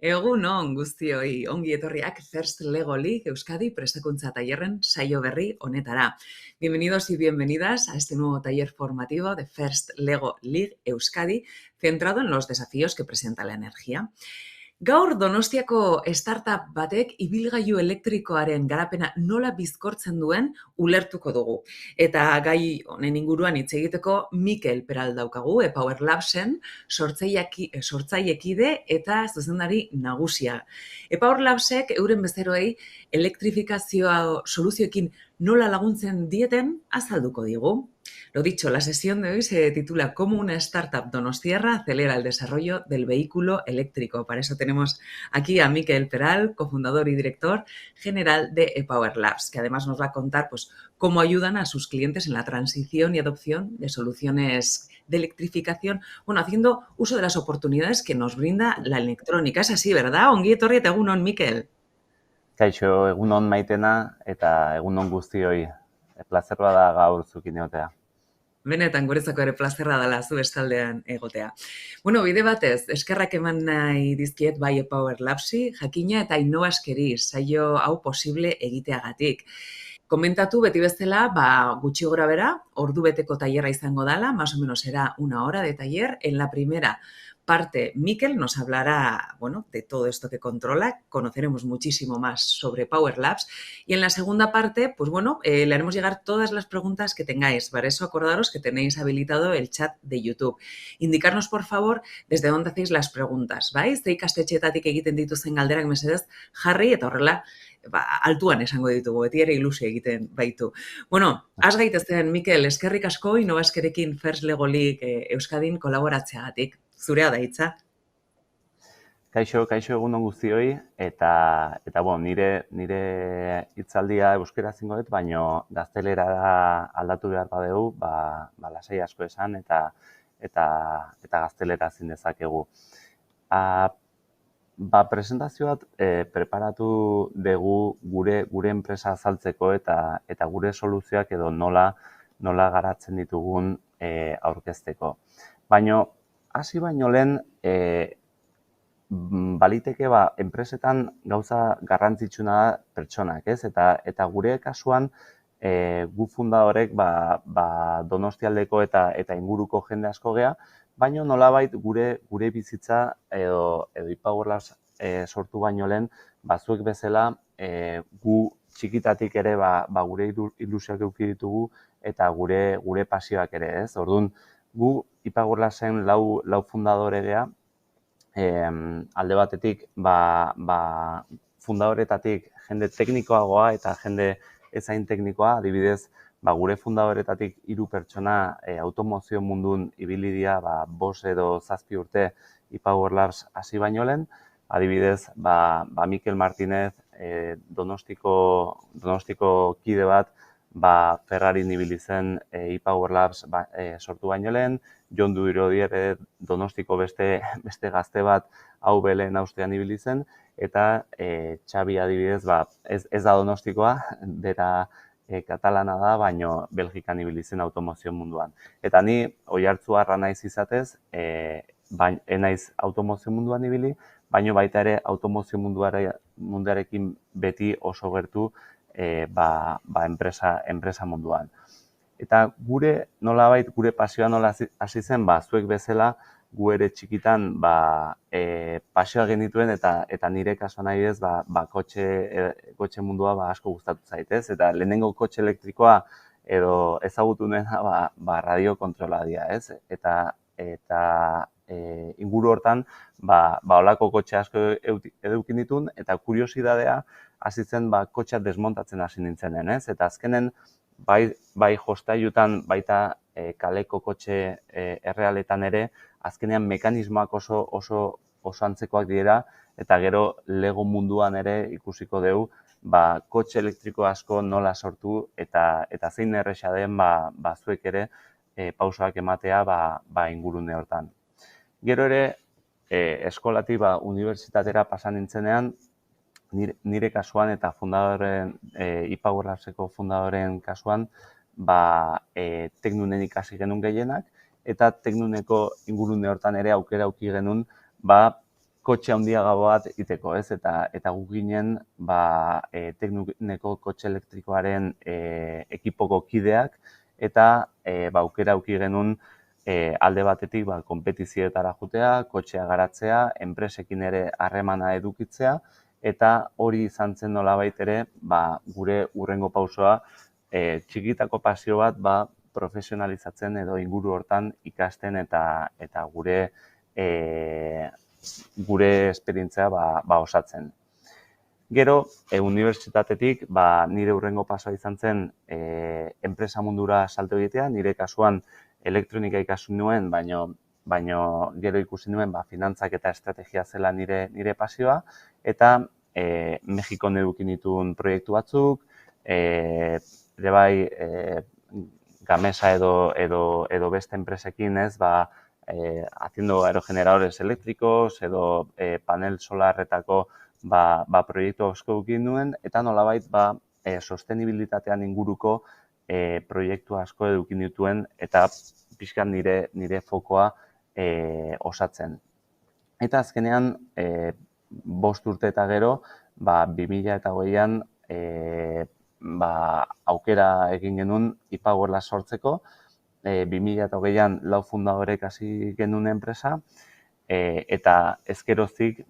Egun on guztioi, ongi etorriak First Lego League Euskadi prestakuntza tailerren saio berri honetara. Bienvenidos y bienvenidas a este nuevo taller formativo de First Lego League Euskadi, centrado en los desafíos que presenta la energía. Gaur Donostiako startup batek ibilgailu elektrikoaren garapena nola bizkortzen duen ulertuko dugu. Eta gai honen inguruan hitz egiteko Mikel Peral daukagu, ePower Labsen sortzailekide eta zuzendari nagusia. ePower Labsek euren bezeroei elektrifikazioa soluzioekin nola laguntzen dieten azalduko digu. Lo dicho, la sesión de hoy se titula ¿Cómo una startup donostiarra acelera el desarrollo del vehículo eléctrico? Para eso tenemos aquí a Mikel Peral, cofundador y director general de ePower Labs, que además nos va a contar pues, cómo ayudan a sus clientes en la transición y adopción de soluciones de electrificación, bueno, haciendo uso de las oportunidades que nos brinda la electrónica. Es así, ¿verdad? Ongi etorri eta egun on, Mikel. Kaixo, egunon Maitena eta egunon guztioi. Plazerra da gaur zukin egotea. Benetan, guretzako ere plazerra dela zu bestaldean egotea. Bueno, bide batez, eskerrak eman nahi dizkiet bai ePower Labsi, jakina eta innovaskeri saio hau posible egiteagatik. Komentatu beti bezala, gutxi gora bera, ordu beteko tailerra izango dela, más o menos será 1 hora de taller. En la primera parte, Mikel nos hablará, bueno, de todo esto que controla, conoceremos muchísimo más sobre Power Labs y en la segunda parte, pues bueno, le haremos llegar todas las preguntas que tengáis. Para eso acordaros que tenéis habilitado el chat de YouTube. Indicarnos, por favor, desde dónde hacéis las preguntas, ¿vais? Ze ikastetxeetatik egiten dituzen galderak mesedez jarri eta horrela altuan esango ditugu, beti ere ilusio egiten baitu. Bueno, has gaitezen, Mikel, eskerrik asko inobaskerekin First Lego League Euskadin kolaboratzeagatik. Zurea da hitza. Kaixo egunon guztioi eta bueno, nire hitzaldia euskera zingo dut, baino gaztelera aldatu behar badegu, lasai asko esan eta gaztelera zin dezakegu. Presentazio bat preparatu dugu gure enpresa azaltzeko eta gure soluzioak edo nola garatzen ditugun aurkezteko. Baino, hasi baino lehen, baliteke enpresetan gauza garrantzitsuna da pertsonak, ez? Eta gure kasuan, gu fundadorek Donostialdeko eta inguruko jende asko gea, baina nolabait gure bizitza edo ePower Labs sortu baino lehen, zuek bezala gu txikitatik ere gure ilusioak eduki ditugu eta gure pasioak ere, ez? Orduan, gu ePower Labsen lau fundadore gea, alde batetik fundadoretatik jende teknikoagoa eta jende ezain teknikoa, adibidez, gure fundadoretatik 3 pertsona automozio mundun ibili dira 5 edo 7 urte ePower Labs hasi baino lehen, adibidez, Mikel Martinez, Donostiko kide bat, Ferrarin ibili zen ePower Labs sortu baino lehen, Jon Duirodier Donostiko beste gazte bat hau belen austean ibili zen, eta Xabi adibidez, ez da Donostikoa, bera katalana da, baino Belgikan ibili zen automozio munduan. Eta ni oihartzuarra naiz izatez, naiz automozio munduan ibili, baino baita ere automozio munduarekin beti oso gertu enpresa munduan. Eta nolabait gure pasioa nola hasi zen, zuek bezala gu ere txikitan pasioa genituen eta nire kasuan nahi ez, kotxe mundua asko gustatu zaitez. Eta lehenengo kotxe elektrikoa edo ezagutu nuena radio kontroladia, ez? Eta inguru hortan holako kotxe asko edukin ditun eta kuriosidadea hasi zen kotxeak desmontatzen hasi nintzenen, ez? Eta azkenen bai jostailutan baita kaleko kotxe errealetan ere, azkenean mekanismoak oso antzekoak dira, eta gero Lego munduan ere ikusiko dugu kotxe elektriko asko nola sortu eta zein erresa den zuek ere pausoak ematea ingurune hortan. Gero ere, eskolatik unibertsitatera pasan nintzenean, nire kasuan eta ePower Labseko fundadoren kasuan, teknunen ikasi genuen gehienak, eta teknuneko ingurune hortan ere aukera auki genuen, kotxe handiago bat iteko, ez? Eta guk ginen tekniko kotxe elektrikoaren ekipoko kideak, eta aukera auki genuen alde batetik konpetizioetara jutea, kotxea garatzea, enpresekin ere harremana edukitzea, eta hori izan zen nolabait ere gure hurrengo pausoa txikitako pasio bat profesionalizatzen edo inguru hortan ikasten eta gure esperientzia osatzen. Gero, unibertsitatetik nire hurrengo pasoa izan zen enpresa mundura salto egitea, nire kasuan elektronika ikasi nuen, baino gero ikusi nuen finantzak eta estrategia zela nire pasioa, eta Mexikon eduki nituen proiektu batzuk, ere bai Gamesa edo beste enpresekin, ez, haciendo aerogeneradores eléctricos edo panel solarretako proiektu asko eduki nuen, eta nolabait sostenibilitatean inguruko proiektu asko eduki nituen eta pixkan nire fokoa osatzen. Eta azkenean, 5 urte eta gero, 2008an aukera egin genuen iPowerla sortzeko, 2008an 4 fundadorek hasi genuen enpresa, eta ezkerozik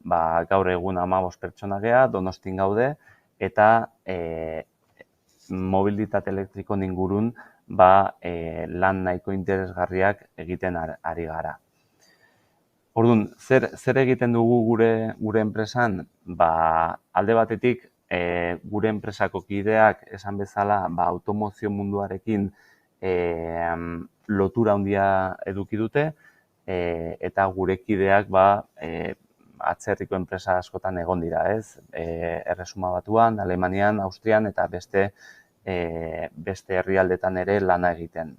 gaur egun 15 pertsona gea, Donostin gaude, eta mobilitate elektrikon ingurun lan nahiko interesgarriak egiten ari gara. Orduan, zer egiten dugu gure enpresan? Alde batetik, gure enpresako kideak esan bezala automozio munduarekin lotura handia eduki dute, eta gure kideak atzerriko enpresa askotan egon dira, ez? Erresuma Batuan, Alemanian, Austrian eta beste herrialdetan ere lana egiten.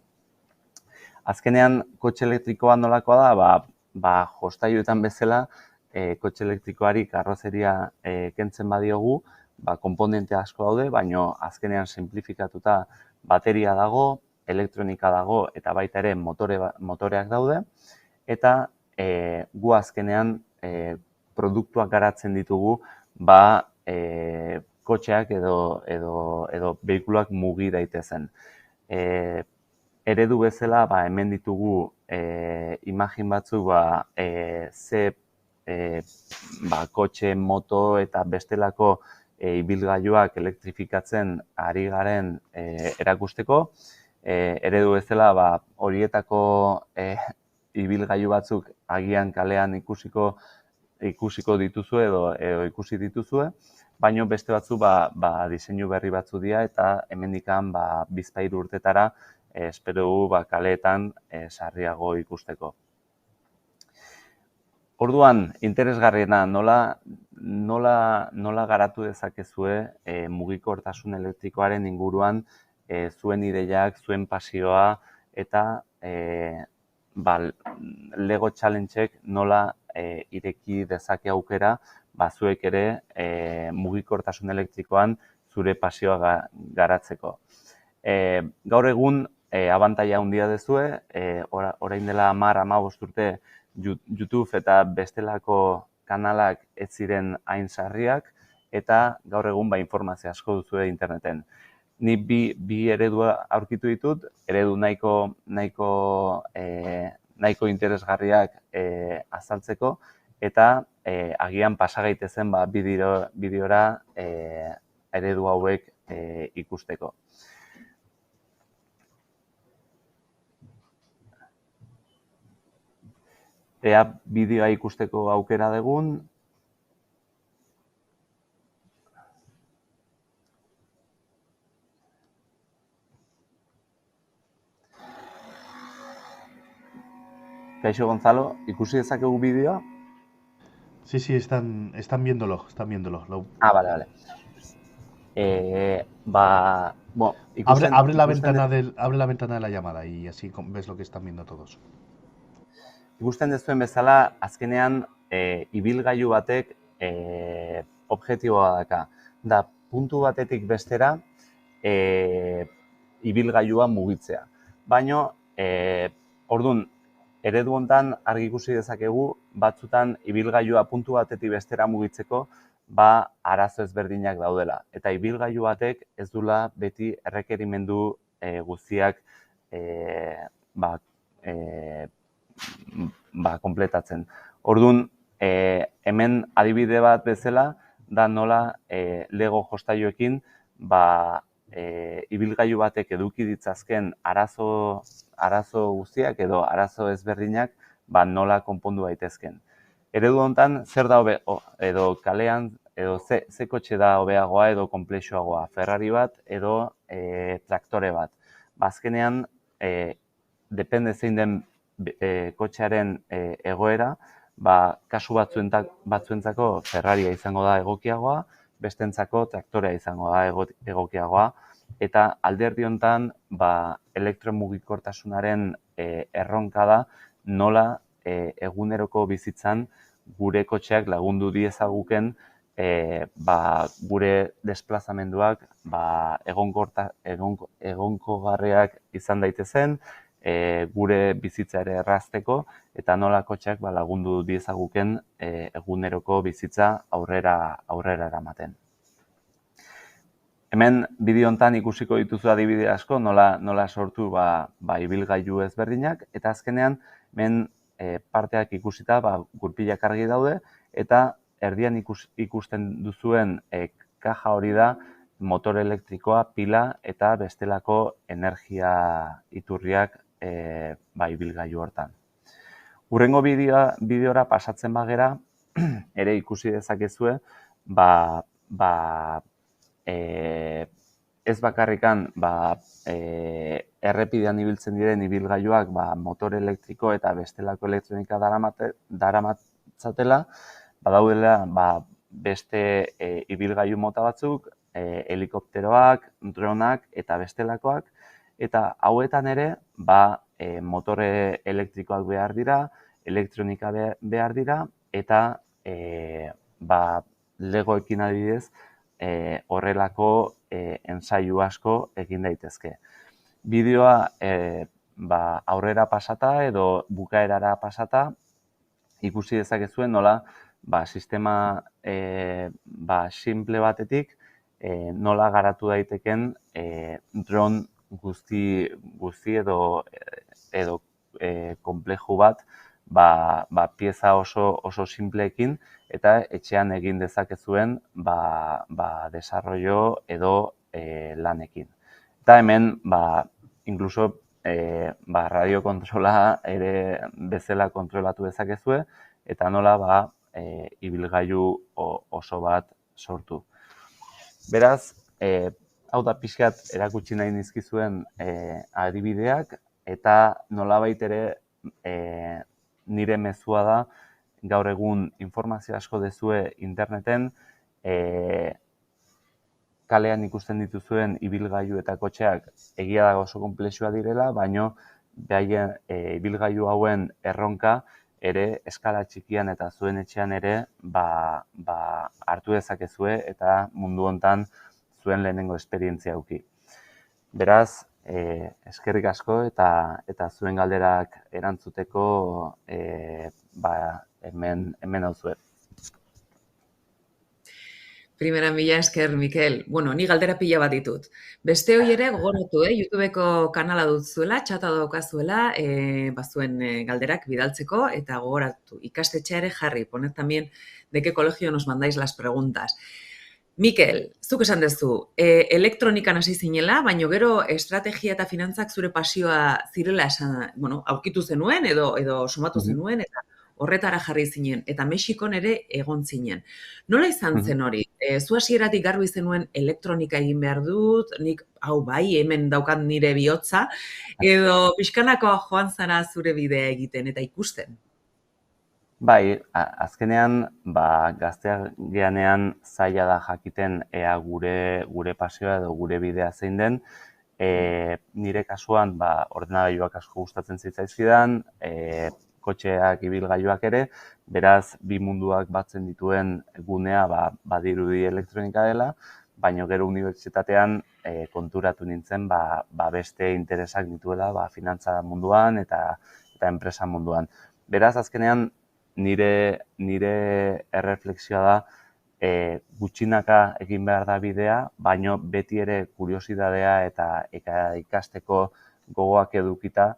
Azkenean, kotxe elektrikoa nolakoa da, jostailuetan bezala, kotxe elektrikoari karrozeria kentzen badiogu, konponente asko daude, baina azkenean simplifikatuta bateria dago, elektronika dago eta baita ere motoreak daude, eta gu azkenean produktuak garatzen ditugu kotxeak edo behikuloak mugi daitezen. Eredu bezala hemen ditugu imagin batzuk ze kotxe, moto eta bestelako ibilgailuak elektrifikatzen ari garen erakusteko. Eredu bezala horietako ibilgailu batzuk agian kalean ikusiko dituzue edo ikusi dituzue, baina beste batzu diseinu berri batzu dira eta hemendikan 2-3 urtetara espero dugu kaleetan sarriago ikusteko. Orduan, interesgarriena, nola garatu dezakezue mugikortasun elektrikoaren inguruan zuen ideiak, zuen pasioa eta Lego Challenge-ek nola ireki dezake aukera zuek ere mugikortasun elektrikoan zure pasioa garatzeko. Gaur egun abantaila handia duzue, orain dela 10-15 urte YouTube eta bestelako kanalak ez ziren hain sarriak, eta gaur egun informazio asko duzue interneten. Ni bi eredua aurkitu ditut, eredu nahiko interesgarriak azaltzeko, eta agian pasagaitezen bideora eredu hauek ikusteko. Ea bideoa ikusteko aukera dugun. Kaixo, Gonzalo, ¿ikusi dezakegu bideoa? Sí, están viéndolo. Vale. Bueno, abre la ventana de la llamada y así ves lo que están viendo todos. Ikusten dezuen bezala, azkenean ibilgailu batek objektiboa daka. Da, puntu batetik bestera ibilgailua mugitzea. Baina, orduan, eredu hontan argi ikusi dezakegu batzutan ibilgailua puntu batetik bestera mugitzeko arazo ezberdinak daudela. Eta ibilgailu batek ez dula beti errekerimendu guztiak konpletatzen. Orduan, hemen adibide bat bezala, da nola Lego jostailuekin ibilgailu batek eduki ditzazken arazo guztiak edo arazo ezberdinak nola konpondu daitezken. Eredu honetan, zer da edo kalean, edo ze kotxe da hobeagoa edo konplexuagoa, Ferrari bat edo traktore bat. Azkenean, depende zein den kotxearen egoera, kasu batzuentzako Ferraria izango da egokiagoa, bestentzako traktorea izango da egokiagoa, eta alderdi honetan elektromugikortasunaren erronka da nola eguneroko bizitzan gure kotxeak lagundu diezaguken gure desplazamenduak egonkorgarriak izan daitezen, gure bizitza ere errazteko, eta nola kotxeak lagundu diezaguken eguneroko bizitza aurrera eramaten. Hemen bideo honetan ikusiko dituzu adibide asko nola sortu ibilgailu ezberdinak, eta azkenean hemen parteak ikusita gurpilak argi daude, eta erdian ikusten duzuen kaja hori da motor elektrikoa, pila eta bestelako energia iturriak ibilgailu hortan. Hurrengo bideora pasatzen bagera, ere ikusi dezakezue, ez bakarrikan errepidean ibiltzen diren ibilgailuak motor elektriko eta bestelako elektronika daramatzatela, badaudela beste ibilgailu mota batzuk, helikopteroak, dronak eta bestelakoak, eta hauetan ere motore elektrikoak behar dira, elektronika behar dira, eta Legoekin adibidez horrelako ensaiu asko egin daitezke. Bideoa aurrera pasata edo bukaerara pasata ikusi dezakezuen nola sistema simple batetik nola garatu daiteken dron guzti edo konpleju bat pieza oso simpleekin eta etxean egin dezakezuen desarrollo edo lanekin. Eta hemen, inkluso radiokontrola ere bezala kontrolatu dezakezue eta nola ibilgailu oso bat sortu. Beraz, hau da pixkat erakutsi nahi nizkizuen adibideak, eta nolabait ere nire mezua da gaur egun informazio asko dezue interneten, kalean ikusten dituzuen ibilgailu eta kotxeak egia da oso konplexua direla, baino ibilgailu hauen erronka ere eskala txikian eta zuen etxean ere hartu dezakezue eta mundu hontan zuen lehenengo esperientzia eduki. Beraz, eskerrik asko eta zuen galderak erantzuteko hemen dauzuet. Primera, mila esker, Mikel. Ni galdera pila bat ditut. Beste hori ere gogoratu, YouTubeko kanala dutzuela, txata daukazuela, zuen galderak bidaltzeko, eta gogoratu, ikastetxea ere jarri, poner también de qué colegio nos mandáis las preguntas. Mikel, zuk esan duzu, elektronikan hasi zinela, baina gero estrategia eta finantzak zure pasioa zirela aurkitu zenuen edo somatu zenuen, eta horretara jarri zinen, eta Mexikon ere egon zinen. Nola izan zen hori? Zu hasieratik garbi zenuen elektronika egin behar dut, nik hau hemen daukat nire bihotza, edo pixkanakoa joan zara zure bidea egiten eta ikusten? Bai, azkenean, gazteak geanean zaila da jakiten ea gure pasioa edo gure bidea zein den. Nire kasuan, ordenagailuak asko gustatzen zitzaizkidan, kotxeak, ibilgailuak ere, beraz, bi munduak batzen dituen gunea badirudi elektronika dela, baina gero unibertsitatean konturatu nintzen beste interesak dituela finantza munduan eta enpresa munduan. Beraz, azkenean, nire erreflexioa da, gutxinaka egin behar da bidea, baino beti ere kuriosidadea eta ikasteko gogoak edukita,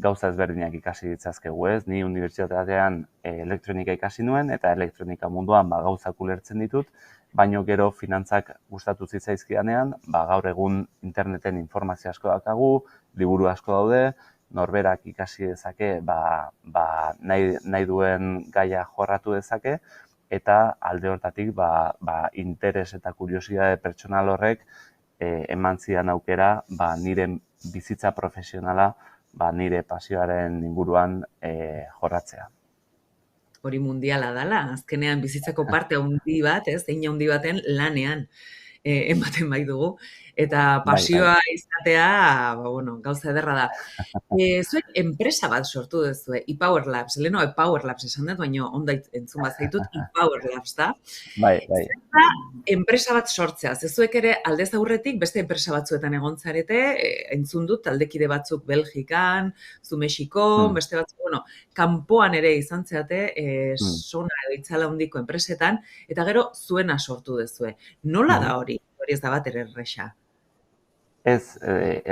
gauza ezberdinak ikasi ditzazkegu, ez? Ni unibertsitatean elektronika ikasi nuen, eta elektronika munduan gauzak ulertzen ditut, baino gero finantzak gustatu zitzaizkidanean, gaur egun interneten informazio asko daukagu, liburu asko daude, norberak ikasi dezake, nahi duen gaia jorratu dezake, eta alde hortatik interes eta kuriosidade pertsonal horrek eman zidan aukera nire bizitza profesionala nire pasioaren inguruan jorratzea. Hori mundiala dala, azkenean bizitzako parte handi bat, hein handi baten lanean ematen bai dugu. Eta pasioa izatea, gauza ederra da. Zuek enpresa bat sortu duzue, ePower Labs. Leheno ePower Labs esan dut, baina ondo entzun bat zaitut, ePower Labs da. Bai. Zerra enpresa bat sortzea. Zuek ere aldez aurretik beste enpresa batzuetan egon zarete, entzun dut taldekide batzuk Belgikan, zu Mexikon, beste batzuk, kanpoan ere izan zeate, Sona edo Itzala handiko enpresetan, eta gero zuena sortu duzue. Nola da hori? Hori ez da bat ere erresa. Ez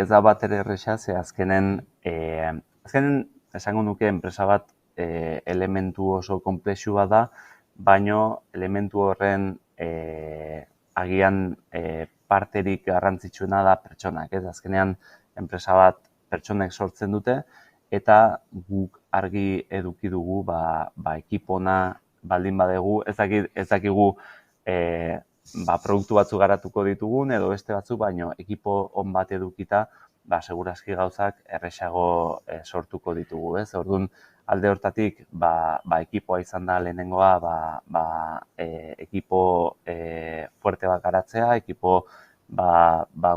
da bat ere erresa, ze azkenen esango nuke enpresa bat elementu oso konplexu bat da, baino elementu horren agian parterik garrantzitsuena da pertsonak. Azkenean enpresa bat pertsonek sortzen dute, eta guk argi eduki dugu ekipona baldin badegu, ez dakigu produktu batzuk garatuko ditugun edo beste batzuk, baino ekipo on bat edukita, segurazki gauzak erresago sortuko ditugu, ez? Orduan, alde hortatik, ekipoa izan da lehenengoa, ekipo fuerte bat garatzea, ekipo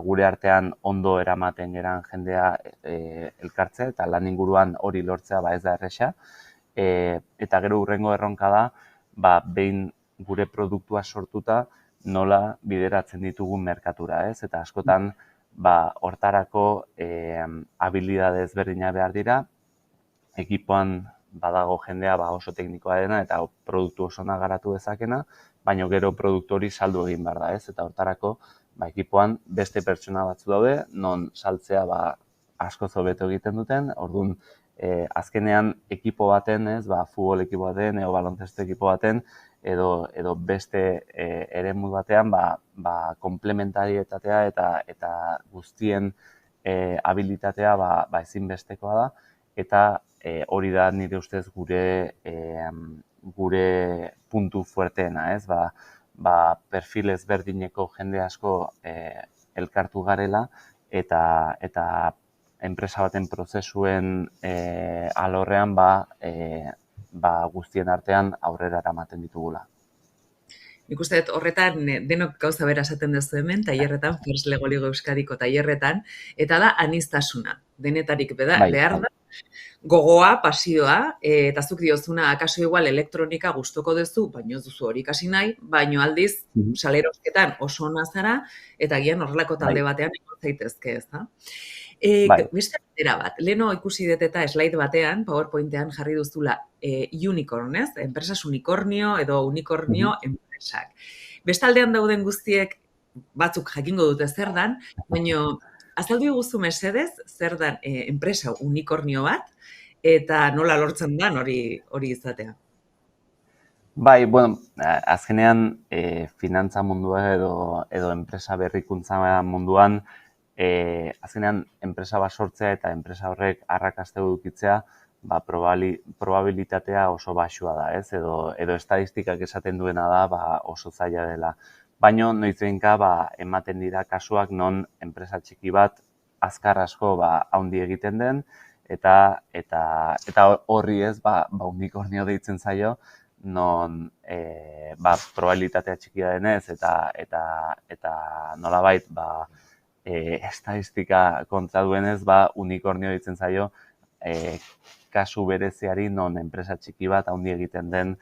gure artean ondo eramaten geran jendea elkartzea, eta lan inguruan hori lortzea ez da erresa. Eta gero hurrengo erronka da, behin gure produktua sortuta, nola bideratzen ditugun merkatura, ez? Eta askotan, hortarako habilidade ezberdina behar dira, ekipoan badago jendea oso teknikoa dena eta produktu osona garatu dezakena, baina gero produktu hori saldu egin behar da, ez? Eta hortarako, ekipoan beste pertsona batzu daude, non saltzea asko hobeto egiten duten, orduan, azkenean ekipo baten, ez? Futbol ekipo baten, edo baloncesto ekipo baten, edo beste eremu batean komplementarietatea eta guztien habilitatea ezinbestekoa da, eta hori da nire ustez gure puntu fuerteena, ez? Perfil ezberdineko jende asko elkartu garela, eta enpresa baten prozesuen alorrean guztien artean aurrera eramaten ditugula. Nik uste dut horretan denok gauza bera esaten duzu hemen, tailerretan, First Lego Ligo Euskadiko tailerretan, eta da aniztasuna. Denetarik behar da, gogoa, pasioa, eta zuk diozuna, akaso igual elektronika gustoko duzu, baino ez duzu hori ikasi nahi, baino aldiz, salerosketan oso ona zara, eta gian horrelako talde batean egon zaitezke, ez da? Beste batera bat, leheno ikusi dut eta slide batean, PowerPointean jarri duzula unicorn, ez? Enpresas unicornio edo unicornio enpresak. Bestaldean dauden guztiek batzuk jakingo dute zer dan, baina azaldu guzu mesedez zer dan enpresa unicornio bat eta nola lortzen dan hori izatea. Bai, azkenean finantza mundua edo enpresa berrikuntza munduan, azkenean enpresa bat sortzea eta enpresa horrek arrakasta edukitzea, probabilitatea oso baxua da, ez? Edo estadistikak esaten duena da oso zaila dela. Baina noizbehinka ematen dira kasuak non enpresa txiki bat azkar asko haundi egiten den, eta horri ez unicornio deitzen zaio, non probabilitatea txikia denez eta nolabait estadistika kontra duenez unicornio ditzen zaio kasu bereziari non enpresa txiki bat haundi egiten den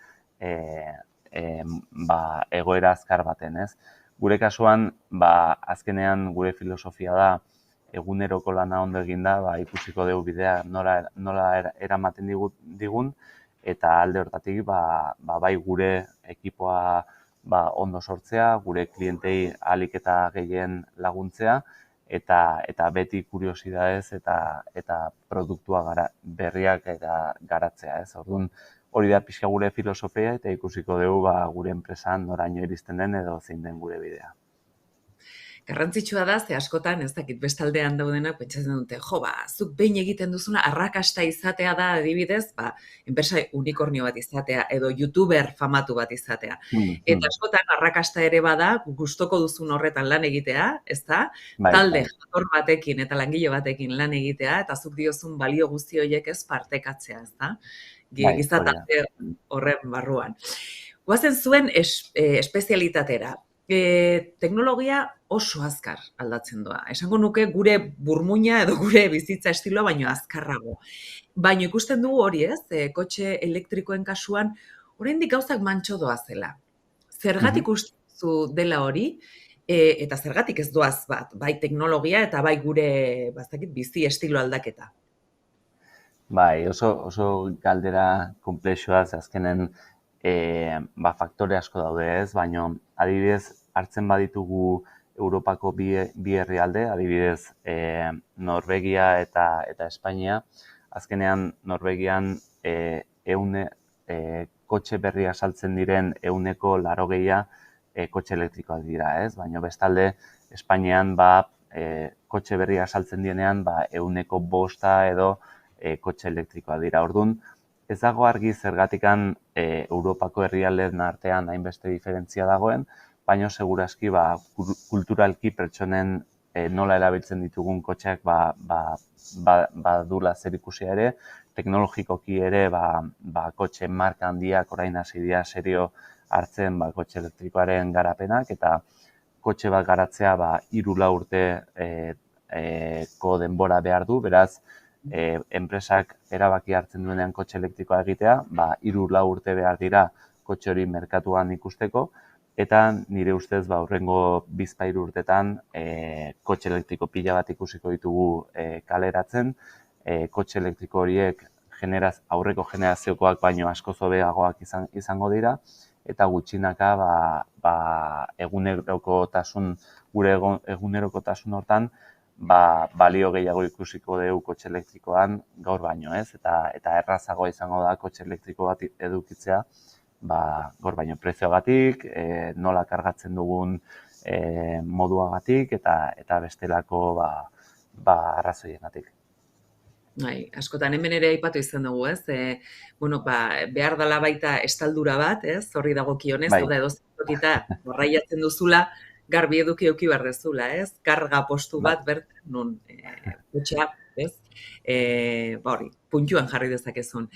egoera azkar baten, ez? Gure kasuan, azkenean gure filosofia da eguneroko lana ondo eginda, ikusiko dugu bidea nola eramaten digun, eta alde hortatik bai gure ekipoa ondo sortzea, gure klientei ahalik eta gehien laguntzea, eta beti kuriosidadez eta produktua berriak eta garatzea, ez? Orduan, hori da pixka gure filosofia eta ikusiko dugu gure enpresan noraino iristen den edo zein den gure bidea. Garrantzitsua da, ze askotan, ez dakit, bestaldean daudenak, pentsatzen dute, zuk behin egiten duzuna arrakasta izatea da, adibidez, enpresa unikornio bat izatea, edo youtuber famatu bat izatea. Eta askotan arrakasta ere bada, gustoko duzun horretan lan egitea, ez da? Talde jator batekin eta langile batekin lan egitea, eta zuk diozun balio guzti horiek ez partekatzea, ez da? Gizatalde horren barruan. Goazen zuen espezialitatera. Teknologia oso azkar aldatzen doa. Esango nuke gure burmuina edo gure bizitza estiloa baino azkarrago. Baina ikusten dugu hori, ez? Kotxe elektrikoen kasuan, oraindik gauzak mantso doa zela. Zergatik uste dela hori, eta zergatik ez doaz bat, bai teknologia eta bai gure bizi estilo aldaketa. Bai, oso galdera konplexua, azkenen faktore asko daude ez, baina adibidez hartzen baditugu Europako bi herrialde, adibidez Norvegia eta Espainia. Azkenean Norvegian kotxe berria saltzen diren 80% kotxe elektrikoak dira, ez? Baina bestalde Espainian kotxe berria saltzen dienean 5% edo kotxe elektrikoak dira. Orduan, ez dago argi zergatikan Europako herrialdeen artean hainbeste diferentzia dagoen, baina seguraski kulturalki pertsonen nola erabiltzen ditugun kotxeak badula zer ikusia ere, teknologikoki ere kotxe marka handiak orain hasi dira serio hartzen kotxe elektrikoaren garapenak, eta kotxe bat garatzea 3-4 urteko denbora behar du, beraz, enpresak erabaki hartzen duenean kotxe elektrikoa egitea, 3-4 urte behar dira kotxe hori merkatuan ikusteko, eta nire ustez hurrengo 2-3 urtetan kotxe elektriko pila bat ikusiko ditugu kaleratzen, kotxe elektriko horiek aurreko generaziokoak baino askoz hobeagoak izango dira, eta gutxinaka gure egunerokotasun hortan balio gehiago ikusiko dugu kotxe elektrikoan gaur baino, ez? Eta errazagoa izango da kotxe elektriko bat edukitzea gaur baino prezioagatik, nola kargatzen dugun moduagatik eta bestelako arrazoiengatik. Askotan hemen ere aipatu izan dugu, ez? Behar dela baita estaldura bat, ez? Horri dagokionez, edo zentokita barraiatzen duzula, garbi eduki behar dezula, ez? Karga postu bat bertan nun kotxea, ez? Puntuan jarri dezakezun.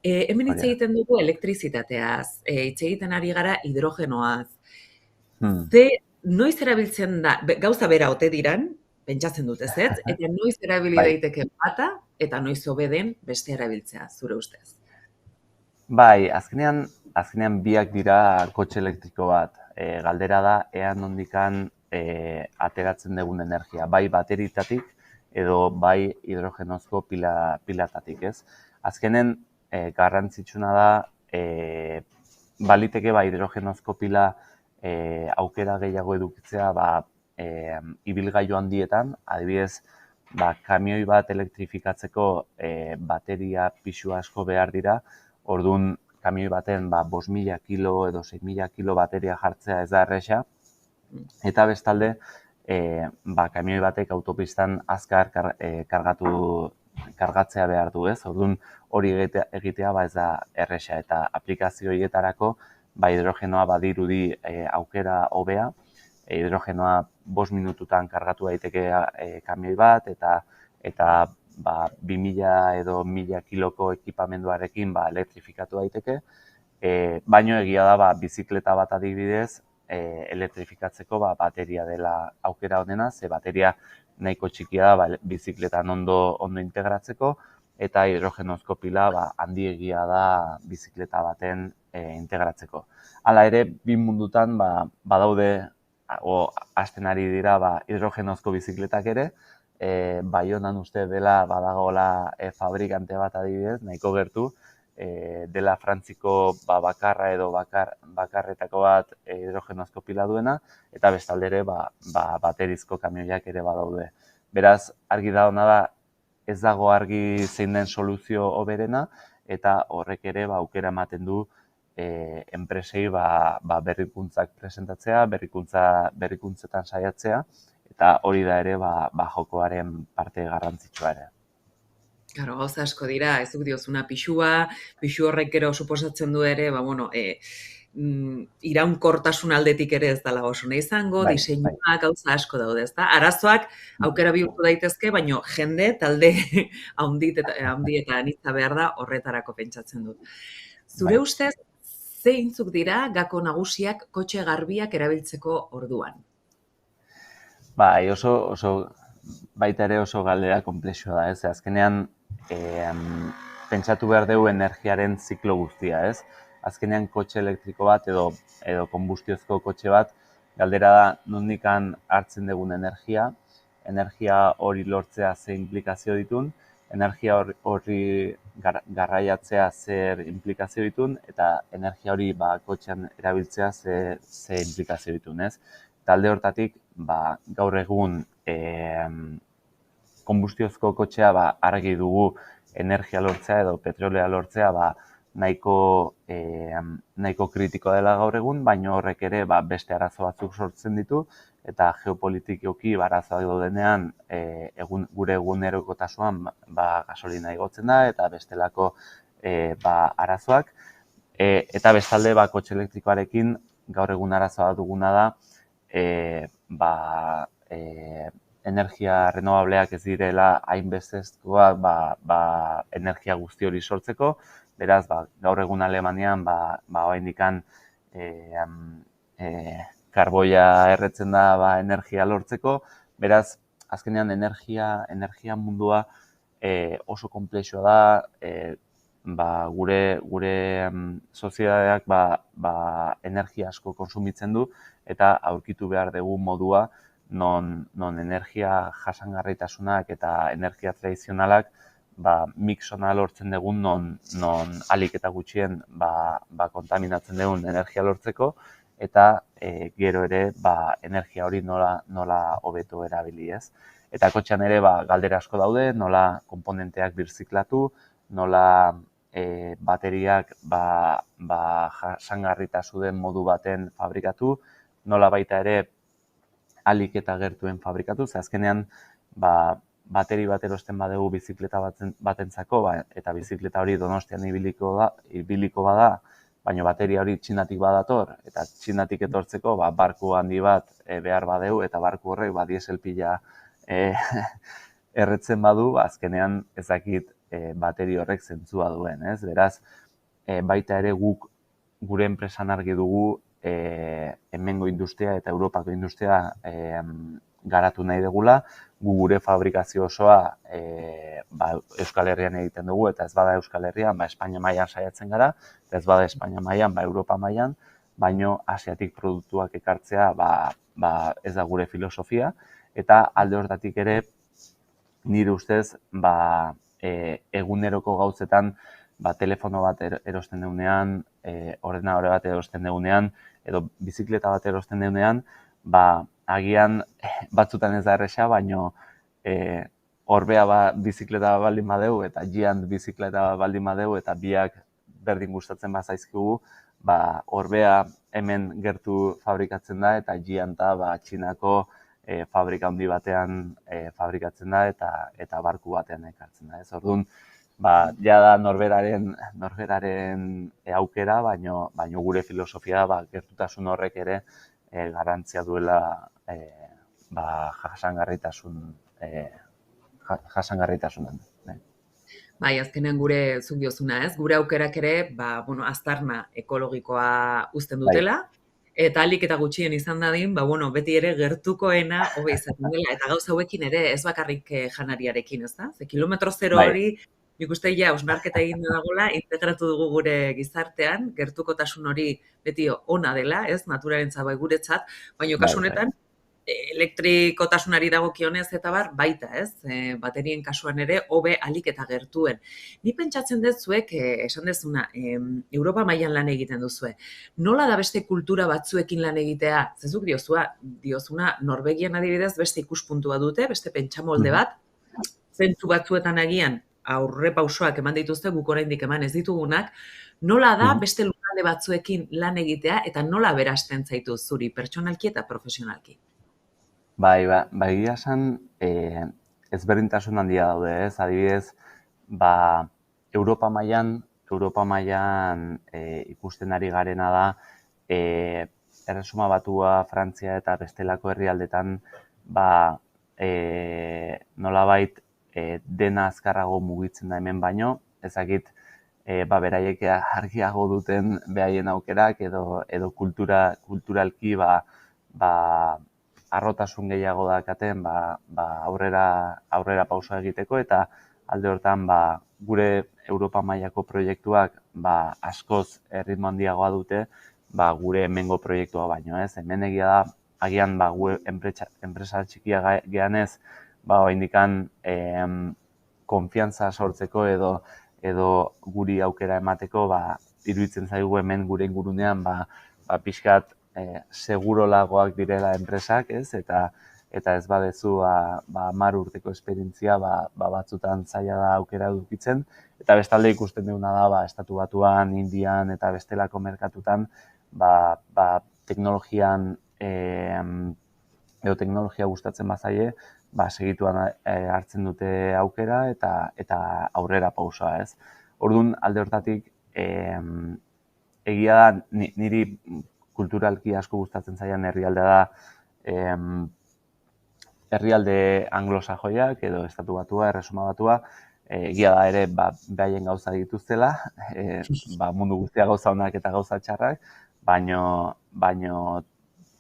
Hemen hitz egiten dugu elektrizitateaz, hitz egiten ari gara hidrogenoaz. Noiz erabiltzen da, gauza bera ote diran, pentsatzen dut ez, eta noiz erabili daiteke bata, eta noiz hobe den beste erabiltzea, zure ustez? Bai, azkenean biak dira kotxe elektriko bat. Galdera da, ea nondikan ateratzen dugun energia, bai bateritatik edo bai hidrogenozko pilatatik, ez? Azkenen garrantzitsuna da, baliteke hidrogenozko pila aukera gehiago edukitzea ibilgailu handietan, adibidez, kamioi bat elektrifikatzeko bateria pisu asko behar dira, orduan kamioi baten 5.000 kilo edo 6.000 kilo bateria jartzea ez da erresa, eta bestalde, kamioi batek autopistan azkar kargatzea behar du, ez? Orduan hori egitea ez da erresa, eta aplikazio horietarako hidrogenoa badirudi aukera hobea, hidrogenoa 5 minututan kargatu daiteke kamioi bat, eta 2.000 edo 1.000 kiloko ekipamenduarekin elektrifikatu daiteke, baino egia da bizikleta bat adibidez elektrifikatzeko bateria dela aukera honena, ze bateria nahiko txikia da bizikletan ondo integratzeko, eta hidrogenozko pila handiegia da bizikleta baten integratzeko. Hala ere, bi mundutan badaude hasten ari dira hidrogenozko bizikletak ere, Baionan uste dela badagoela fabrikante bat adibidez, nahiko gertu, dela Frantziko bakarra edo bakarretako bat hidrogenozko pila duena, eta bestalde ere baterizko kamioiak ere badaude. Beraz, argi da hona da, ez dago argi zein den soluzio hoberena, eta horrek ere aukera ematen du enpresei berrikuntzak presentatzea, berrikuntzetan saiatzea, eta hori da ere jokoaren parte garrantzitsua ere. Claro, gauza asko dira, ez duk diozuna pixua, pixu horrek ero suposatzen du ere, iraunkortasun aldetik ere ez dela oso nahi izango, diseinuak gauza asko daude, ez da? Arazoak aukera bihurtu daitezke, baino jende, talde handi eta anitza behar da horretarako pentsatzen dut. Zure ustez, zeintzuk dira gako nagusiak kotxe garbiak erabiltzeko orduan? Bai, baita ere oso galdera konplexua da, ez? Azkenean, pentsatu behar dugu energiaren ziklo guztia, ez? Azkenean kotxe elektriko bat edo konbustiozko kotxe bat, galdera da nondikan hartzen dugun energia hori lortzea ze implikazio ditun, energia hori garraiatzea zer implikazio ditun, eta energia hori kotxean erabiltzea ze implikazio ditun, ez? Talde hortatik, gaur egun konbustiozko kotxea argi dugu energia lortzea edo petrolea lortzea nahiko kritikoa dela gaur egun, baina horrek ere beste arazo batzuk sortzen ditu, eta geopolitikoki arazoak daudenean gure egunerokotasunean gasolina igotzen da, eta bestelako arazoak. Eta bestalde kotxe elektrikoarekin gaur egun arazoa duguna da, energia renovableak ez direla hainbestezkoak energia guzti hori sortzeko. Beraz, gaur egun Alemanian oraindikan karboia erretzen da energia lortzeko. Beraz, azkenean energia mundua oso konplexua da, gure soziedadeak energia asko konsumitzen du, eta aurkitu behar dugu modua non energia jasangarritasunak eta energia tradizionalak mixona lortzen dugun non alik eta gutxien kontaminatzen dugun energia lortzeko, eta gero ere energia hori nola hobeto erabili, ez? Eta kotxean ere galdera asko daude, nola konponenteak birziklatu, nola bateriak jasangarritasun modu baten fabrikatu, nola baita ere alik eta gertuen fabrikatu, ze azkenean bateri bat erosten badugu bizikleta batentzako, eta bizikleta hori Donostian ibiliko bada, baina bateria hori Txinatik badator, eta Txinatik etortzeko barku handi bat behar badeu, eta barku horrek diesel pila erretzen badu, azkenean ez dakit bateri horrek zentzua duen, ez? Beraz, baita ere guk gure enpresan argi dugu hemengo industria eta Europako industria garatu nahi dugula, gure fabrikazio osoa Euskal Herrian egiten dugu, eta ez bada Euskal Herrian, Espainia mailan saiatzen gara, eta ez bada Espainia mailan, Europa mailan, baino asiatik produktuak ekartzea ez da gure filosofia, eta alde hortatik ere nire ustez eguneroko gauzetan telefono bat erosten dugunean, ordenadore bat erosten dugunean, edo bizikleta bat erosten dugunean, agian batzutan ez da erresa, baino orbea bizikleta baldin badeu, eta Giant bizikleta baldin badeu, eta biak berdin gustatzen bazaizkigu, orbea hemen gertu fabrikatzen da, eta Gianta Txinako fabrika handi batean fabrikatzen da, eta barku batean ekartzen da. Orduan, jada norberaren aukera, baino gure filosofia gertutasun horrek ere garantzia duela jasangarritasunan. Bai, azkenean gure zuk diozuna, ez? Gure aukerak ere, aztarna ekologikoa uzten dutela, eta alik eta gutxien izan dadin, beti ere gertukoena hobe izaten dela, eta gauza hauekin ere ez bakarrik janariarekin, ez da? Ze kilometro zero hori, nik uste hausnarketa egin dagoela, integratu dugu gure gizartean, gertukotasun hori beti ona dela, ez? Naturaren zabai guretzat, baina kasu honetan, elektrikotasunari dagokionez eta bar, baita, ez? Baterien kasuan ere, hobe alik eta gertuen. Ni pentsatzen dut zuek, esan dezuna, Europa mailan lan egiten duzue. Nola da beste kultura batzuekin lan egitea? Zezuk diozuna, Norvegian adibidez beste ikuspuntua dute, beste pentsamolde bat, zentzu batzuetan agian aurre pausoak eman dituzte, guk oraindik eman ez ditugunak, nola da beste lurralde batzuekin lan egitea eta nola berasten zaitu zuri pertsonalki eta profesionalki? Bai, egia esan, ezberdintasun handia daude, ez? Adibidez, Europa mailan ikusten ari garena da, Erresuma Batua, Frantzia eta bestelako herrialdetan, nolabait dena azkarrago mugitzen da hemen baino, ezakit, beraiek argiago duten behaien aukerak edo kulturalki harrotasun gehiago dakaten aurrera pausoa egiteko eta alde hortan gure Europa mailako proiektuak askoz erritmo handiagoa dute gure hemengo proiektua baino, ez? Hemen egia da, agian gu enpresa txikia geanez, oraindikan konfiantza sortzeko edo guri aukera emateko iruditzen zaigu hemen gure ingurunean pixkat segurolagoak direla enpresak, ez? Eta ez badezu 10 urteko esperientzia batzutan zaila da aukera edukitzen, eta bestalde ikusten duguna da Estatu Batuan, Indian eta bestelako merkatutan teknologian edo teknologia gustatzen bazaie, segituan hartzen dute aukera eta aurrera pausoa, ez? Orduan, alde hortatik, egia da, niri kulturalki asko gustatzen zaian herrialdea da herrialde anglosajoiak edo Estatu Batua, Erresuma Batua, egia da ere behaien gauza dituztela, mundu guztia gauza onak eta gauza txarrak, baino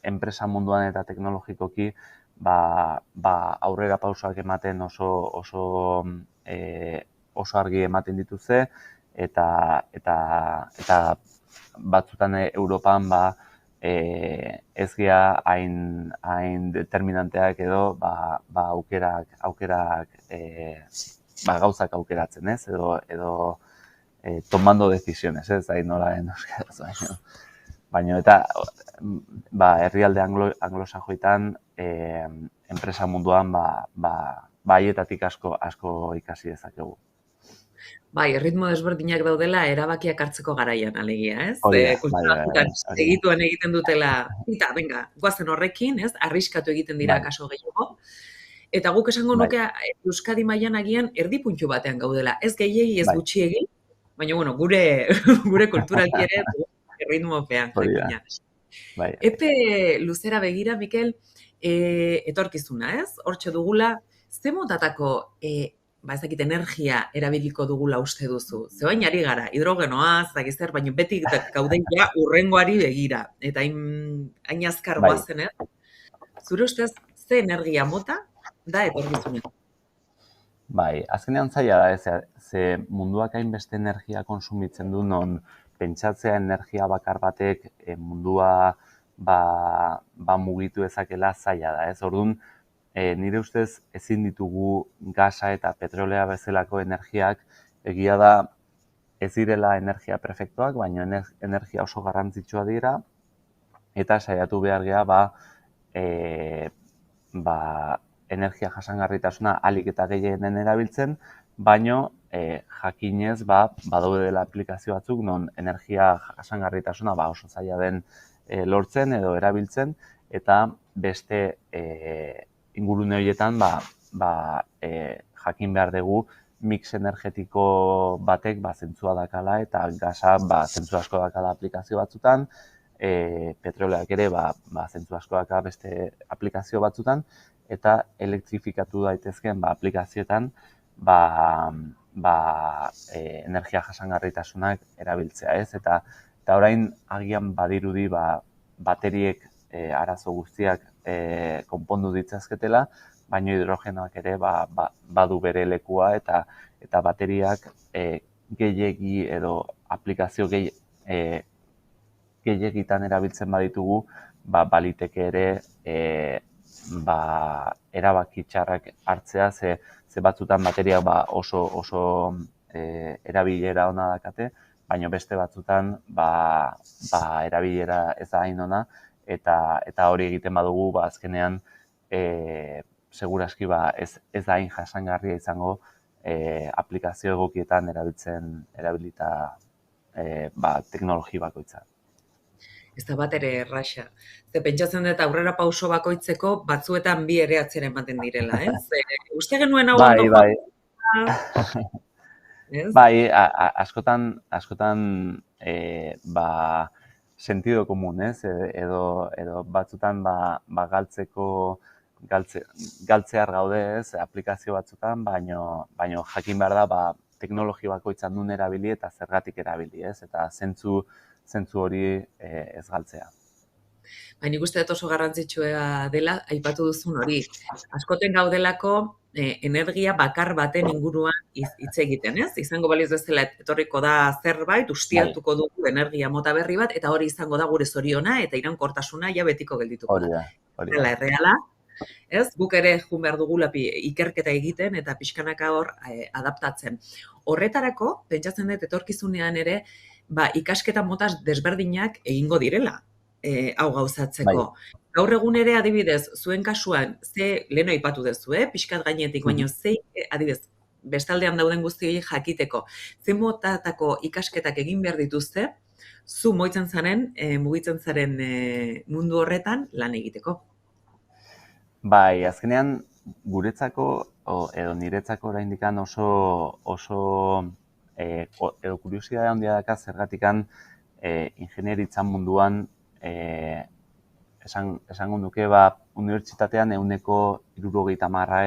enpresa munduan eta teknologikoki aurrera pausoak ematen oso argi ematen dituzte eta batzutan Europan ez gea hain determinanteak edo aukerak gauzak aukeratzen, ez? Edo tomando decisiones, ez? Hain nola euskaraz baino. Baina eta herrialde anglosajoetan enpresa munduan haietatik asko ikasi dezakegu. Bai, erritmo desberdinak daudela erabakiak hartzeko garaian alegia, ez? Kultura egituan egiten dutela, eta venga, goazen horrekin, ez? Arriskatu egiten dira kaso gehiago. Eta guk esango nuke Euskadi mailan agian erdipuntu batean gaudela. Ez gehiegi, ez gutxiegi, baina bueno, gure kulturalki ere erritmopean jakina. Epe luzera begira, Mikel, etorkizuna, ez? Hortxe dugula, ze motatako ezakit energia erabiliko dugula uste duzu? Zeoain ari gara, hidrogenoa, zakizer, baina beti gauden ja urrengoari begira. Eta hain azkar goazen, ez? Zure ustez, ze energia mota da etorkizuna? Bai, azkenean zaila da, ze munduak hainbeste energia konsumitzen du, non pentsatzea energia bakar batek mundua mugitu ezakela zaila da, ez? Orduan, nire ustez ezin ditugu gasa eta petrolea bezalako energiak, egia da ez direla energia perfektuak, baina energia oso garrantzitsua dira, eta saiatu behar geha energia jasangarritasuna ahalik eta gehienen erabiltzen, baino jakinez badaude dela aplikazio batzuk non energia jasangarritasuna oso zaila den lortzen edo erabiltzen, eta beste ingurune horietan jakin behar dugu mix energetiko batek zentzua dakala eta gasa zentzu asko dakala aplikazio batzutan, petroleak ere zentzu asko dakala beste aplikazio batzutan, eta elektrifikatu daitezken aplikazioetan energia jasangarritasunak erabiltzea, ez? Eta orain agian badirudi bateriek arazo guztiak konpondu ditzazketela, baina hidrogenoak ere badu bere lekua eta bateriak gehiegi edo aplikazio gehiegitan erabiltzen baditugu, baliteke ere erabaki txarrak hartzea, ze batzutan bateriak oso erabilera ona dakate, baina beste batzutan erabilera ez da hain ona, eta hori egiten badugu, azkenean seguraski ez da hain jasangarria izango aplikazio egokietan erabilita teknologi bakoitza. Ez da bat ere erraxa. Ze pentsatzen dut aurrera pauso bakoitzeko batzuetan bi ere atzera ematen direla, ez? Uste genuen hau ondo joan. Bai, askotan sentido komun, ez? Edo batzutan galtzear gaude, ez? Aplikazio batzutan, baino jakin behar da teknologi bakoitzan nun erabili eta zergatik erabili, ez? Eta zentzu hori ez galtzea. Baina nik uste dut oso garrantzitsua dela, aipatu duzun hori. Askoten gaudelako energia bakar baten inguruan hitz egiten, ez? Izango baliz bezala etorriko da zerbait, ustiatuko dugu energia mota berri bat, eta hori izango da gure zoriona, eta iraunkortasuna ja betiko geldituko da. Dela erreala, ez? Guk ere jun behar dugula ikerketa egiten, eta pixkanaka hor adaptatzen. Horretarako, pentsatzen dut etorkizunean ere, ikasketa motaz desberdinak egingo direla. Hau gauzatzeko. Gaur egun ere adibidez, zuen kasuan, leheno aipatu dezu, pixkat gainetik, baina adibidez, bestaldean dauden guztiei jakiteko, ze motatako ikasketak egin behar dituzte, zu mugitzen zaren mundu horretan lan egiteko. Bai, azkenean guretzako, edo niretzako oraindik oso edo kuriosidadea handia daka zergatikan ingenieritzan munduan esango nuke unibertsitatean 70%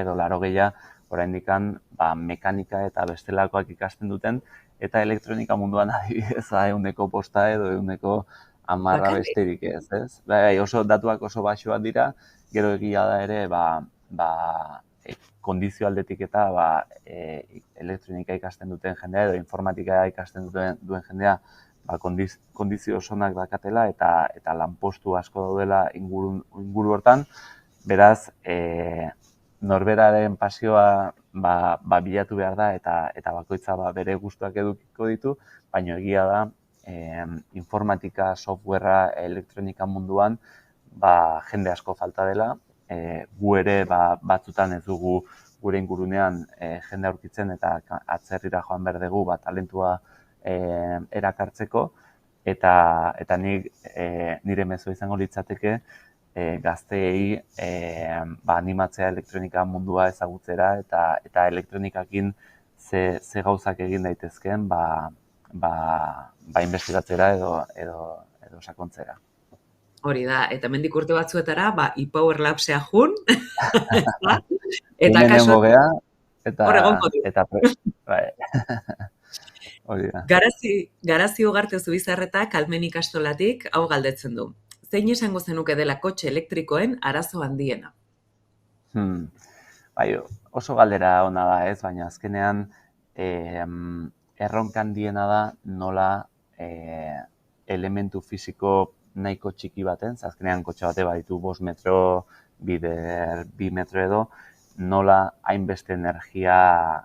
edo 80% oraindikan mekanika eta bestelakoak ikasten duten, eta elektronika munduan adibidez 100% edo 110% besterik ez. Bai, oso datuak oso baxuak dira, gero egia da ere kondizio aldetik eta elektronika ikasten duten jendea edo informatika ikasten duen jendea kondizio osonak dakatela eta lanpostu asko daudela inguru hortan. Beraz, norberaren pasioa bilatu behar da eta bakoitza bere gustuak edukiko ditu, baina egia da informatika, softwarea, elektronika munduan jende asko falta dela. Gu ere batzutan ez dugu gure ingurunean jende aurkitzen eta atzerrira joan behar dugu talentua erakartzeko, eta nire mezua izango litzateke gazteei animatzea elektronika mundua ezagutzera eta elektronikakin ze gauzak egin daitezkeen investigatzera edo sakontzera. Hori da, eta mendik urte batzuetara, ePower Labsea jun, eta kasu... Hor egongo du. Garazi Ugarte Zubizarretak Almen ikastolatik hau galdetzen du. Zein esango zenuke dela kotxe elektrikoen arazo handiena? Oso galdera ona da ez, baina azkenean erronka handiena da nola elementu fisiko nahiko txiki baten, azkenean kotxe bate baditu 5 metro, bider 2 metro edo, nola hainbeste energia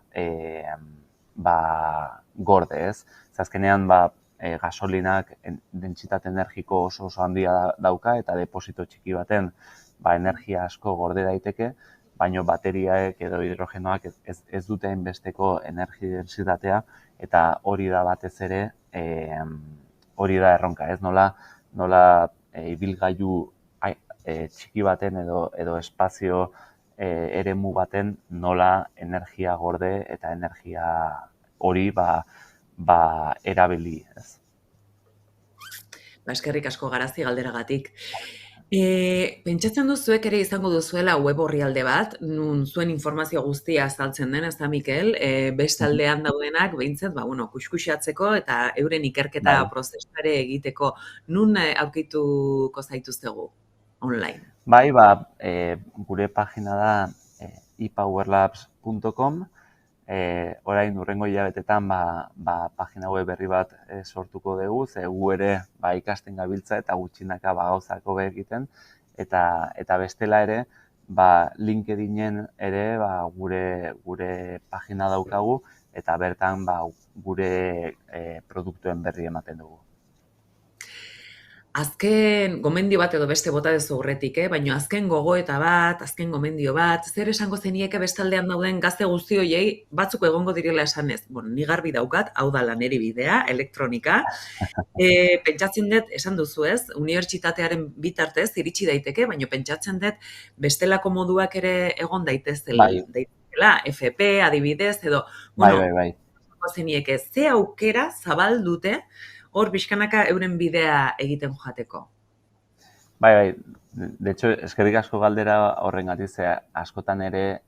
gorde ez. Azkenean gasolinak dentsitate energiko oso handia dauka eta deposito txiki baten energia asko gorde daiteke, baina bateriaek edo hidrogenoak ez dute hainbesteko energia densitatea, eta hori da batez ere, hori da erronka ez, nola ibilgailu txiki baten edo espazio eremu baten nola energia gorde eta energia hori erabili, ez. Eskerrik asko Garazi galderagatik. Pentsatzen duzuek ere izango duzuela web orrialde bat, nun zuen informazio guztia azaltzen den, ez da, Mikel? Bestaldean daudenak, behintzat, kuskuxatzeko eta euren ikerketa prozesare egiteko. Nun aurkituko zaituztegu online? Bai, gure pagina da epowerlabs.com. Orain urrengo hilabetetan pagina web berri bat sortuko dugu, ze gu ere ikasten gabiltza eta gutxinaka gauzako egiten, eta bestela ere LinkedInen ere gure pagina daukagu, eta bertan gure produktuen berri ematen dugu. Azken gomendio bat edo beste bota dezu aurretik, baina azken gogoeta bat, azken gomendio bat, zer esango zenieke bestaldean dauden gazte guzti horiei batzuk egongo direla esanez. Bueno, ni garbi daukat, hau da laneri bidea, elektronika. Pentsatzen dut, esan duzu ez, unibertsitatearen bitartez iritsi daiteke, baina pentsatzen dut bestelako moduak ere egon daitezela, FP adibidez, edo, bueno, zenieke, ze aukera zabal dute hor bizkanaka euren bidea egiten joateko? Bai, de hecho, eskerrik asko galdera horrengatik, ze askotan ere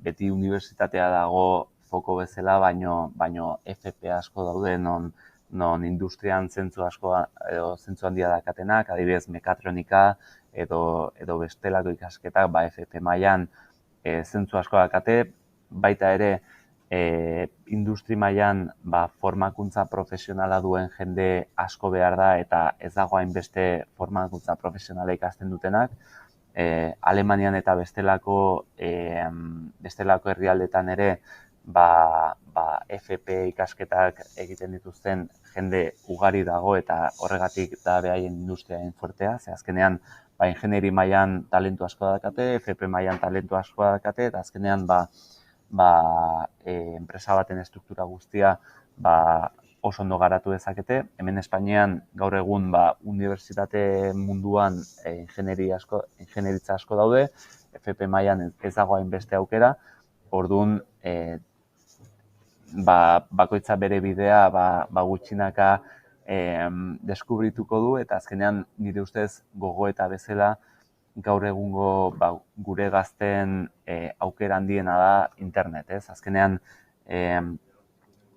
beti unibertsitatea dago foko bezala, baino FP asko daude non industrian zentzu asko edo zentzu handia dakatenak, adibidez mekatronika edo bestelako ikasketak FP mailan zentzu asko dakate, baita ere industri mailan formakuntza profesionala duen jende asko behar da, eta ez dago hainbeste formakuntza profesionala ikasten dutenak. Alemanian eta bestelako herrialdetan ere FP ikasketak egiten dituzten jende ugari dago, eta horregatik da behaien industriaen fuertea, ze azkenean ingenieri mailan talentu asko dakate, FP mailan talentu asko dakate, eta azkenean enpresa baten estruktura guztia oso ondo garatu dezakete. Hemen Espainian gaur egun unibertsitate munduan ingenieritza asko daude, FP mailan ez dago hainbeste aukera, orduan bakoitza bere bidea gutxinaka deskubrituko du, eta azkenean nire ustez gogoeta bezala gaur egungo gure gazten aukera handiena da internet, ez? Azkenean,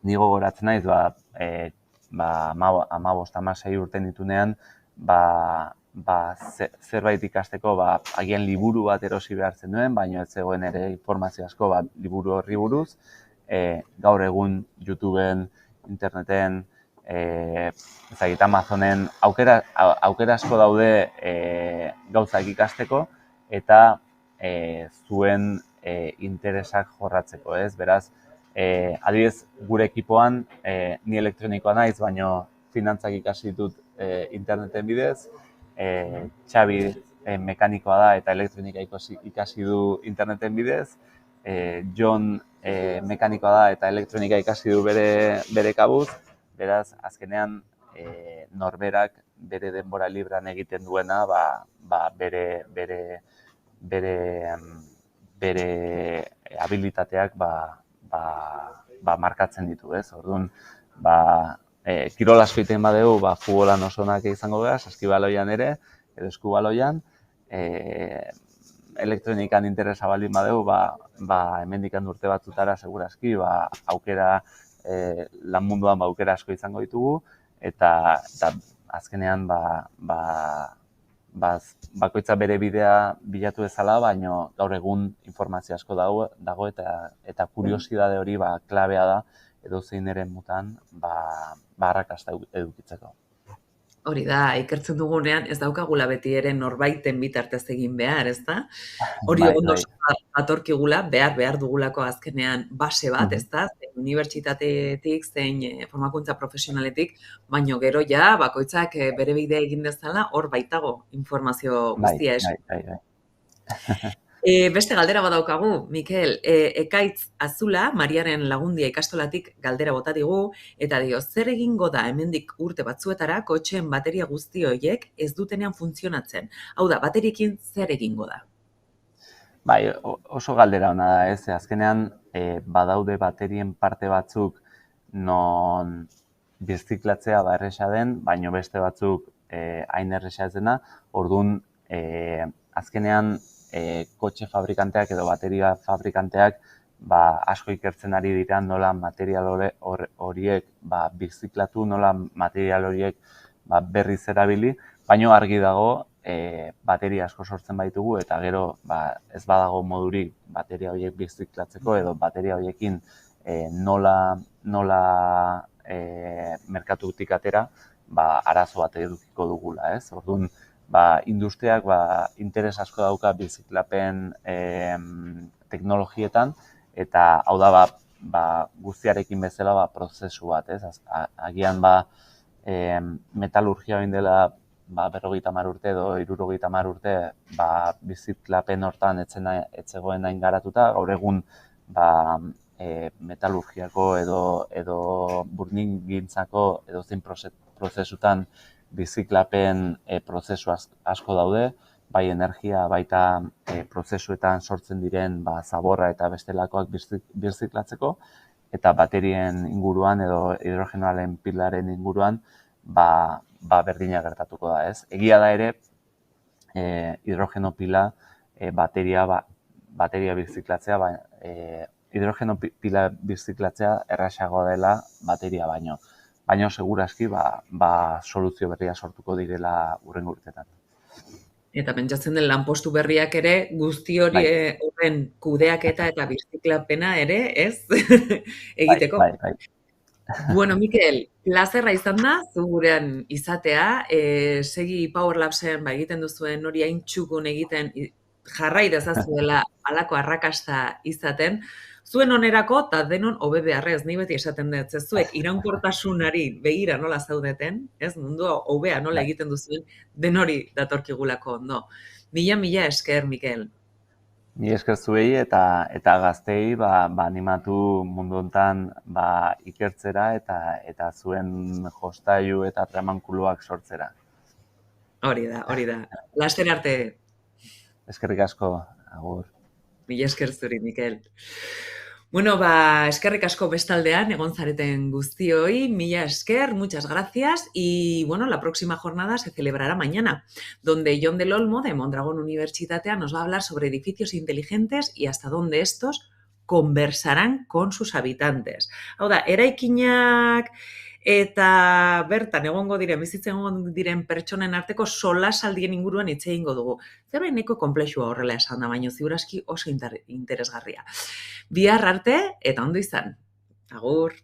ni gogoratzen naiz, 15-16 urte nitunean, zerbait ikasteko, agian liburu bat erosi behar zenuen, baina ez zegoen ere informazio asko liburu horri buruz. Gaur egun YouTubeen, interneten, Amazonen aukera asko daude gauzak ikasteko, eta zuen interesak jorratzeko, ez? Beraz, adibidez, gure ekipoan, ni elektronikoa naiz, baino finantzak ikasi ditut interneten bidez, Xabi mekanikoa da eta elektronika ikasi du interneten bidez, Jon mekanikoa da eta elektronika ikasi du bere kabuz. Beraz, azkenean norberak bere denbora libran egiten duena bere habilitateak markatzen ditu, ez? Orduan, kirol asko egiten badegu, futbolan oso onak izango gara, saskibaloian ere, edo eskubaloian, elektronikan interesa baldin badegu, hemendik urte batzutara segurazki, aukera lan munduan aukera asko izango ditugu, eta azkenean bakoitza bere bidea bilatu ezala, baino gaur egun informazio asko dago eta kuriosidade hori klabea da edozein eren mutan arrakasta edukitzeko. Hori da, ikertzen dugunean ez daukagula beti ere norbaiten bitartez egin behar, ez da? Hori ondo atorkigula, behar dugulako azkenean base bat, ez da? Zein unibertsitatetik, zein formakuntza profesionaletik, baino gero ja, bakoitzak bere bidea egin dezala, hor baitago informazio guztia esan. Beste galdera badaukagu, Mikel, Ekaitz Azula, Mariaren Lagundia ikastolatik galdera bota digu, eta dio, zer egingo da hemendik urte batzuetara kotxeen bateria guzti horiek ez dutenean funtzionatzen? Hau da, bateriekin zer egingo da? Bai, oso galdera ona da, ez? Azkenean, badaude baterien parte batzuk non birziklatzea erresa den, baino beste batzuk hain erresa ez dena, orduan, azkenean, kotxe fabrikanteak edo bateria fabrikanteak asko ikertzen ari dira nola material horiek birziklatu, nola material horiek berriz erabili, baino argi dago bateria asko sortzen baitugu, eta gero ez badago modurik bateria horiek birziklatzeko edo bateria horiekin nola merkatutik atera, arazo bat edukiko dugula, ez? Orduan, industriak interes asko dauka biziklapen teknologietan, eta hau da guztiarekin bezala prozesu bat, ez? Agian metalurgia bain dela 50 urte edo 60 urte biziklapen hortan etzegoen hain garatuta, gaur egun metalurgiako edo burningintzako edo zein prozesutan biziklapen prozesu asko daude, bai energia, baita prozesuetan sortzen diren zaborra eta bestelakoak birziklatzeko, eta baterien inguruan edo hidrogenoaren pilaren inguruan berdina gertatuko da, ez? Egia da ere, hidrogeno pila bateria birziklatzea, hidrogeno pila birziklatzea errazagoa dela bateria baino. Baina seguraski soluzio berria sortuko direla hurrengo urteetan. Eta pentsatzen den lanpostu berriak ere, guzti hori horren kudeaketa eta birziklapena ere, ez? Egiteko. Bai. Bueno, Mikel, plazerra izan da, zu gurean izatea, segi Power Labsen egiten duzuen hori hain txukun egiten jarrai dezazuela halako arrakasta izaten, zuen onerako eta denon hobe beharrez, ni beti esaten dut, zuek iraunkortasunari begira nola zaudeten, ez mundua hobea nola egiten duzuen, den hori datorkigulako ondo. Mila esker, Mikel. Ni esker zuei eta gaztei animatu mundu hontan ikertzera eta zuen jostailu eta tramankuluak sortzera. Hori da. Laster arte. Eskerrik asko, agur. Mila esker zuri, Mikel. Bueno, eskerrik asko bestaldean, egon zareten guztioi, mila esker, muchas gracias, y bueno, la próxima jornada se celebrará mañana, donde Jon del Olmo, de Mondragón Universitatea, nos va a hablar sobre edificios inteligentes y hasta dónde estos conversarán con sus habitantes. Hau da, eraikinak eta bertan egongo diren, bizitzen egongo diren pertsonen arteko solasaldien inguruan hitz egingo dugu. Zerbait nahiko konplexua horrela esan da, baina ziurazki oso interesgarria. Bihar arte eta ondo izan. Agur!